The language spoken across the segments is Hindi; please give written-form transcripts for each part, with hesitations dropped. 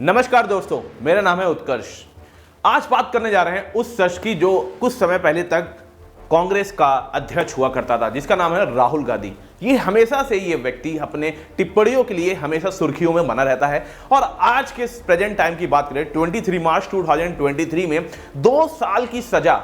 नमस्कार दोस्तों, मेरा नाम है उत्कर्ष। आज बात करने जा रहे हैं उस शख्स की जो कुछ समय पहले तक कांग्रेस का अध्यक्ष हुआ करता था, जिसका नाम है राहुल गांधी। ये हमेशा से ये व्यक्ति अपने टिप्पणियों के लिए हमेशा सुर्खियों में बना रहता है। और आज के प्रेजेंट टाइम की बात करें, 23 मार्च 2023 में 2 साल की सजा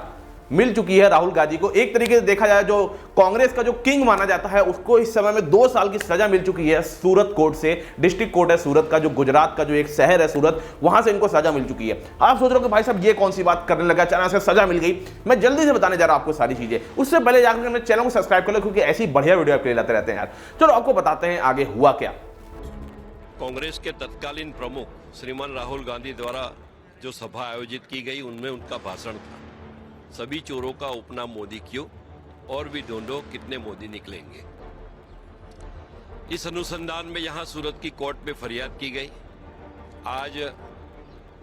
मिल चुकी है राहुल गांधी को। एक तरीके से देखा जाए, जो कांग्रेस का जो किंग माना जाता है, उसको इस समय में 2 साल की सजा मिल चुकी है सूरत कोर्ट से। डिस्ट्रिक्ट कोर्ट है सूरत का, जो गुजरात का जो एक शहर है सूरत, वहां से इनको सजा मिल चुकी है। आप सोच रहे हो कि भाई साहब ये कौन सी बात करने लगा, अचानक से सजा मिल गई। मैं जल्दी से बताने जा रहा हूं आपको सारी चीजें। उससे पहले जाकर मेरे चैनल को सब्सक्राइब कर लो, क्योंकि ऐसी बढ़िया वीडियो आपके लिए लाते रहते हैं यार। चलो आपको बताते हैं आगे हुआ क्या। कांग्रेस के तत्कालीन प्रमुख श्रीमान राहुल गांधी द्वारा जो सभा आयोजित की गई, उनमें उनका भाषण था, सभी चोरों का उपनाम मोदी क्यों, और भी ढूंढो कितने मोदी निकलेंगे। इस अनुसंधान में यहां सूरत की कोर्ट में फरियाद की गई। आज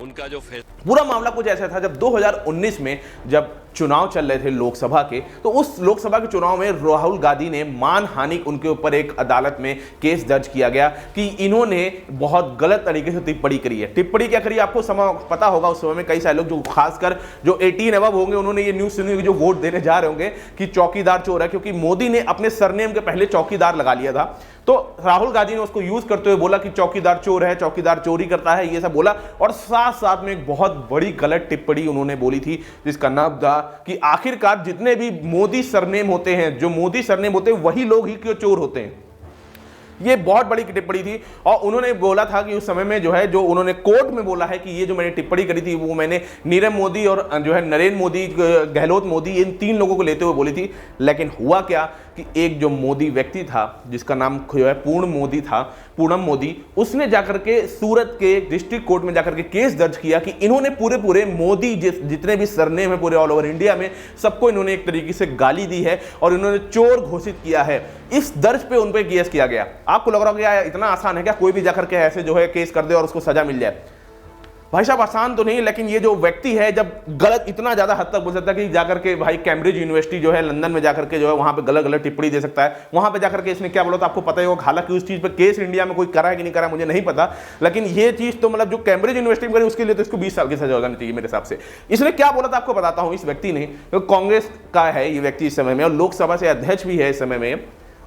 उनका जो पूरा मामला कुछ ऐसा था, जब 2019 में जब चुनाव चल रहे थे लोकसभा के, तो उस लोकसभा के चुनाव में राहुल गांधी ने मानहानि, उनके ऊपर एक अदालत में केस दर्ज किया गया कि इन्होंने बहुत गलत तरीके से टिप्पणी करी है। टिप्पणी क्या करी आपको पता होगा। उस समय में कई सारे लोग, जो खासकर जो 18 अबव होंगे, उन्होंने ये न्यूज सुनी, जो वोट देने जा रहे होंगे कि चौकीदार चोर है, क्योंकि मोदी ने अपने सरनेम के पहले चौकीदार लगा लिया था। तो राहुल गांधी ने उसको यूज करते हुए बोला कि चौकीदार चोर है, चौकीदार चोरी करता है, ये सब बोला। और साथ साथ में एक बहुत बड़ी गलत टिप्पणी उन्होंने बोली थी, जिसका नाम था कि आखिरकार जितने भी मोदी सरनेम होते हैं, जो मोदी सरनेम होते हैं, वही लोग ही क्यों चोर होते हैं। ये बहुत बड़ी टिप्पणी थी। और उन्होंने बोला था कि उस समय में जो है, जो उन्होंने कोर्ट में बोला है कि ये जो मैंने टिप्पणी करी थी, वो मैंने नीरव मोदी और जो है नरेंद्र मोदी, गहलोत मोदी, इन 3 लोगों को लेते हुए बोली थी। लेकिन हुआ क्या कि एक जो मोदी व्यक्ति था, जिसका नाम जो है पूनम मोदी, उसने जाकर के सूरत के डिस्ट्रिक्ट कोर्ट में जाकर के केस दर्ज किया कि इन्होंने पूरे मोदी जितने भी सरनेम है पूरे ऑल ओवर इंडिया में, सबको इन्होंने एक तरीके से गाली दी है और इन्होंने चोर घोषित किया है। इस दर्ज पे उन पे केस किया गया। आपको लग रहा होगा इतना आसान है क्या, कोई भी जाकर के ऐसे जो है केस कर दे और उसको सजा मिल जाए। भाई साहब आसान तो नहीं, लेकिन ये जो व्यक्ति है, जब गलत इतना ज्यादा हद तक बोल सकता है कि जाकर के भाई कैम्ब्रिज यूनिवर्सिटी जो है लंदन में जाकर के जो है वहां पे गलत टिप्पणी दे सकता है। वहां पे जाकर के इसने क्या बोला था आपको पता ही होगा। हालांकि उस चीज पे केस इंडिया में कोई करा है कि नहीं करा मुझे नहीं पता, लेकिन ये चीज तो मतलब जो कैम्ब्रिज यूनिवर्सिटी में करी, उसके लिए तो इसको 20 साल की सजा हो जानी चाहिए मेरे हिसाब से। इसने क्या बोला था आपको बताता हूं। इस व्यक्ति ने, कांग्रेस का है ये व्यक्ति इस समय में, और लोकसभा से अध्यक्ष भी है इस समय में,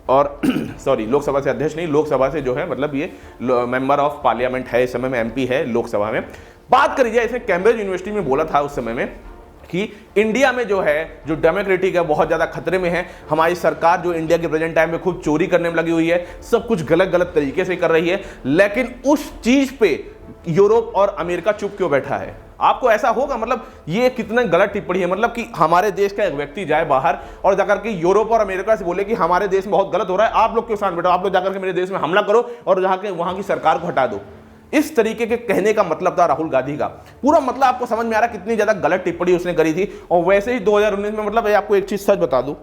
और सॉरी लोकसभा से अध्यक्ष नहीं, लोकसभा से जो है मतलब ये मेंबर ऑफ पार्लियामेंट है इस समय में, एमपी है लोकसभा में। बात करी जाए, इसने कैम्ब्रिज यूनिवर्सिटी में बोला था उस समय में कि इंडिया में जो है, जो डेमोक्रेटिक है, बहुत ज्यादा खतरे में है। हमारी सरकार जो इंडिया के प्रेजेंट टाइम में खूब चोरी करने में लगी हुई है, सब कुछ गलत तरीके से कर रही है। लेकिन उस चीज पे यूरोप और अमेरिका चुप क्यों बैठा है। आपको ऐसा होगा, मतलब ये कितना गलत टिप्पणी है। मतलब कि हमारे देश का एक व्यक्ति जाए बाहर और जाकर के यूरोप और अमेरिका से बोले कि हमारे देश में बहुत गलत हो रहा है, आप लोग क्यों साथ बैठो, आप लोग जाकर के मेरे देश में हमला करो और जाकर वहां की सरकार को हटा दो। इस तरीके के कहने का मतलब था राहुल गांधी का। पूरा मतलब आपको समझ में आ रहा है कितनी ज्यादा गलत टिप्पणी उसने करी थी। और वैसे ही 2019 में, मतलब आपको एक चीज सच बता दूं,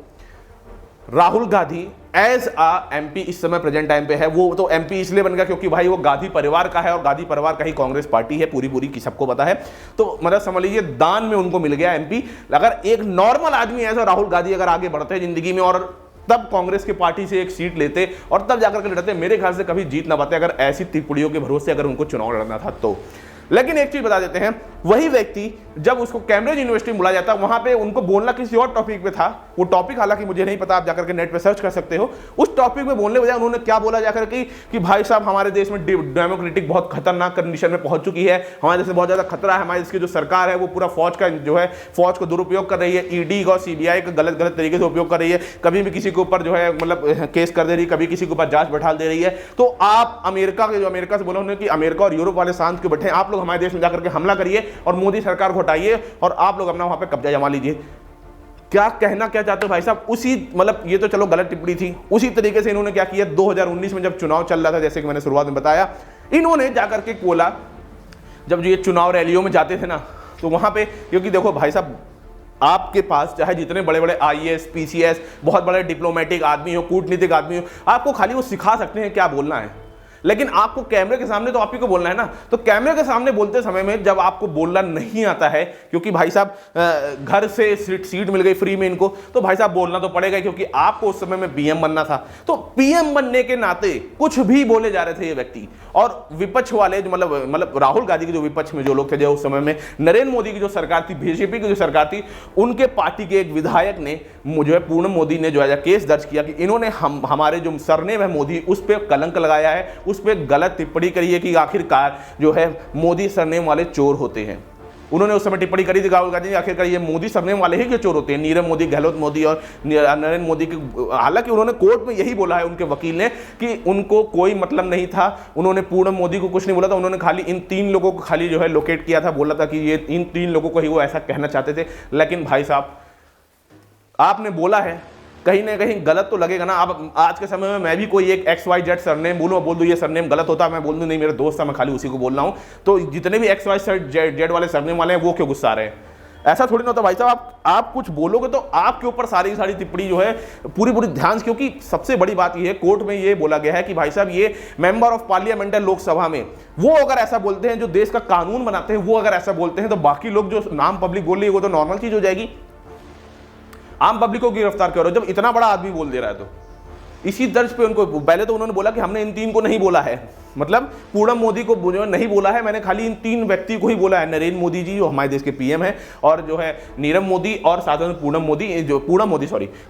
राहुल गांधी एज आ एमपी इस समय प्रेजेंट टाइम पे है। वो तो एमपी इसलिए बन गया क्योंकि भाई वो गांधी परिवार का है, और गांधी परिवार का ही कांग्रेस पार्टी है पूरी की, सबको पता है। तो मतलब समझ लीजिए दान में उनको मिल गया एमपी। अगर एक नॉर्मल आदमी ऐसा राहुल गांधी अगर आगे बढ़ते जिंदगी में और तब कांग्रेस की पार्टी से एक सीट लेते और तब जाकर के लड़ते, मेरे ख्याल से कभी जीत ना पाते, अगर ऐसी टिप्पणियों के भरोसे अगर उनको चुनाव लड़ना था तो। लेकिन एक चीज बता देते हैं, वही व्यक्ति जब उसको कैम्ब्रिज यूनिवर्सिटी में बुलाया जाता, वहां पे उनको बोलना किसी और टॉपिक पे था। वो टॉपिक हालांकि मुझे नहीं पता, आप जाकर के नेट पे सर्च कर सकते हो। उस टॉपिक पे बोलने बजाय उन्होंने क्या बोला जाकर कि भाई साहब हमारे देश में डेमोक्रेटिक बहुत खतरनाक कंडीशन में पहुंच चुकी है, हमारे देश में बहुत ज्यादा खतरा है, हमारे देश की जो सरकार है वो पूरा फौज का जो है, फौज को दुरुपयोग कर रही है, ईडी और सीबीआई का गलत तरीके से उपयोग कर रही है, कभी भी किसी के ऊपर जो है मतलब केस कर दे रही है, कभी किसी के ऊपर जांच बैठा दे रही है। तो आप अमेरिका से बोला उन्होंने कि अमेरिका और यूरोप वाले शांत के बैठे, आप लोग हमारे देश में जाकर के हमला करिए और मोदी सरकार को हटाइए और आप लोग अपना वहां पे कब्जा जमा लीजिए। क्या कहना क्या चाहते हो भाई साहब। उसी मतलब ये तो चलो गलत टिप्पणी थी, उसी तरीके से इन्होंने क्या किया 2019 में जब चुनाव चल रहा था, जैसे कि मैंने शुरुआत में बताया, इन्होंने जाकर के बोला, जब ये चुनाव रैलियों में जाते थे ना, तो वहां पे, क्योंकि देखो भाई साहब, आपके पास चाहे जितने बड़े बड़े आईएएस पीसीएस बहुत बड़े डिप्लोमेटिक आदमी हो, कूटनीतिक आदमी हो, आपको खाली वो सिखा सकते हैं क्या बोलना है। लेकिन आपको कैमरे के सामने तो आप ही को बोलना है ना। तो कैमरे के सामने बोलते समय में जब आपको बोलना नहीं आता है, क्योंकि भाई साहब घर से सीट मिल गई फ्री में इनको, तो भाई साहब बोलना तो पड़ेगा, क्योंकि आपको उस समय में पीएम बनना था। तो पीएम बनने के नाते कुछ भी बोले जा रहे थे ये व्यक्ति। और विपक्ष वाले जो मतलब राहुल गांधी के जो विपक्ष में जो लोग थे, जो उस समय में नरेंद्र मोदी की जो सरकार थी, बीजेपी की जो सरकार थी, उनके पार्टी के एक विधायक ने जो है पूर्ण मोदी ने जो है केस दर्ज किया कि इन्होंने हमारे जो सरनेम है मोदी, उस पर कलंक लगाया है, उस पर गलत टिप्पणी करी है कि आखिरकार जो है मोदी सरनेम वाले चोर होते हैं। उन्होंने उस समय टिप्पणी करी थी राहुल गांधी ने, आखिरकार ये मोदी सरनेम वाले ही क्यों चोर होते हैं, नीरव मोदी, गहलोत मोदी और नरेंद्र मोदी के। हालांकि उन्होंने कोर्ट में यही बोला है उनके वकील ने कि उनको कोई मतलब नहीं था, उन्होंने पूर्ण मोदी को कुछ नहीं बोला था, उन्होंने खाली इन 3 लोगों को खाली जो है लोकेट किया था, बोला था कि ये इन 3 लोगों को ही वो ऐसा कहना चाहते थे। लेकिन भाई साहब आपने बोला है, कहीं ना कहीं गलत तो लगेगा ना। अब आज के समय में मैं भी कोई एक XYZ सरनेम बोल दूं ये सरनेम गलत होता है, मैं बोल दूं नहीं मेरा दोस्त है मैं खाली उसी को बोल रहा हूं, तो जितने भी XYZ वाले सरनेम वाले हैं वो क्यों गुस्सा रहे हैं? ऐसा थोड़ी ना होता भाई साहब। आप कुछ बोलोगे तो आपके ऊपर सारी टिप्पणी जो है पूरी ध्यान से, क्योंकि सबसे बड़ी बात यह है कोर्ट में ये बोला गया है कि भाई साहब ये मेंबर ऑफ पार्लियामेंट है लोकसभा में, वो अगर ऐसा बोलते हैं, जो देश का कानून बनाते हैं वो अगर ऐसा बोलते हैं, तो बाकी लोग जो नाम पब्लिक बोल रही है वो तो नॉर्मल चीज हो जाएगी। आम पब्लिक को गिरफ्तार करो जब इतना बड़ा आदमी बोल दे रहा है। तो इसी दर्ज पे उनको पहले तो उन्होंने बोला कि हमने इन 3 को नहीं बोला है, मतलब पूर्ण मोदी को नहीं बोला है, मैंने खाली इन 3 व्यक्ति को ही बोला है, नरेंद्र मोदी जी जो हमारे देश के पीएम है, और जो है नीरव मोदी, और साथ में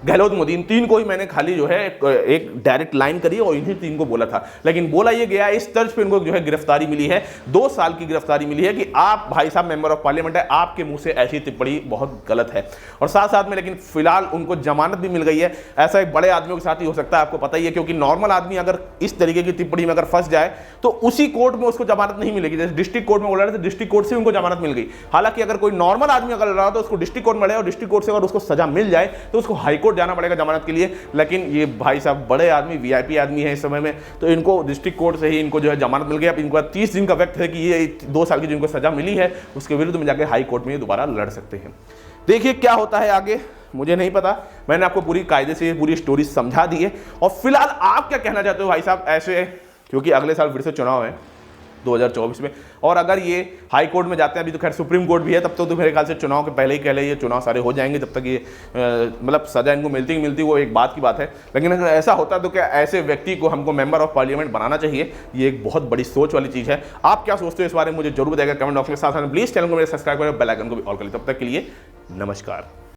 गहलोत मोदी, इन 3 को ही मैंने खाली जो है एक डायरेक्ट लाइन करी और इन्हीं 3 को बोला था। लेकिन बोला ये गया इस तर्ज पे इनको जो है गिरफ्तारी मिली है, 2 साल की गिरफ्तारी मिली है कि आप भाई साहब मेंबर ऑफ पार्लियामेंट है, आपके मुंह से ऐसी टिप्पणी बहुत गलत है। और साथ साथ में लेकिन फिलहाल उनको जमानत भी मिल गई है। ऐसा एक बड़े आदमियों के साथ ही हो सकता है, आपको पता ही है, क्योंकि नॉर्मल आदमी अगर इस तरीके की टिप्पणी में अगर फंस जाए तो उसी कोर्ट में उसको जमानत नहीं मिलेगी। जैसे डिस्ट्रिक्ट कोर्ट में बोल रहे थे, डिस्ट्रिक्ट कोर्ट से उनको जमानत मिल गई। हालांकि अगर कोई नॉर्मल आदमी अगर रहा तो उसको डिस्ट्रिक्ट कोर्ट मिले, और डिस्ट्रिक्ट कोर्ट से अगर उसको सजा मिल जाए तो उसको हाई कोर्ट जाना पड़ेगा जमानत के लिए। लेकिन ये भाई साहब बड़े आदमी, VIP आदमी है इस समय में, तो इनको डिस्ट्रिक्ट कोर्ट से ही इनको जो है जमानत मिल गई। अब इनको 30 दिन का वक्त है कि ये 2 साल की जिनको सजा मिली है उसके विरुद्ध में जाकर हाई कोर्ट में दोबारा लड़ सकते हैं। देखिए क्या होता है आगे, मुझे नहीं पता। मैंने आपको पूरी कायदे से पूरी स्टोरी समझा दी है। और फिलहाल आप क्या कहना चाहते हो भाई साहब ऐसे, क्योंकि अगले साल फिर से चुनाव है 2024 में, और अगर ये हाई कोर्ट में जाते हैं, अभी तो खैर सुप्रीम कोर्ट भी है, तब तो मेरे ख्याल से चुनाव के पहले ही कह ले ये चुनाव सारे हो जाएंगे, जब तक ये मतलब सजा इनको मिलती वो एक बात की बात है। लेकिन अगर ऐसा होता तो क्या ऐसे व्यक्ति को हमको मेंबर ऑफ पार्लियामेंट बनाना चाहिए? ये एक बहुत बड़ी सोच वाली चीज़ है। आप क्या सोचते हो इस बारे में मुझे जरूर बताइएगा कमेंट बॉक्स में। साथ प्लीज चैनल को मेरे सब्सक्राइब करें, बेल आइकन को भी ऑल कर लें। तब तक के लिए नमस्कार।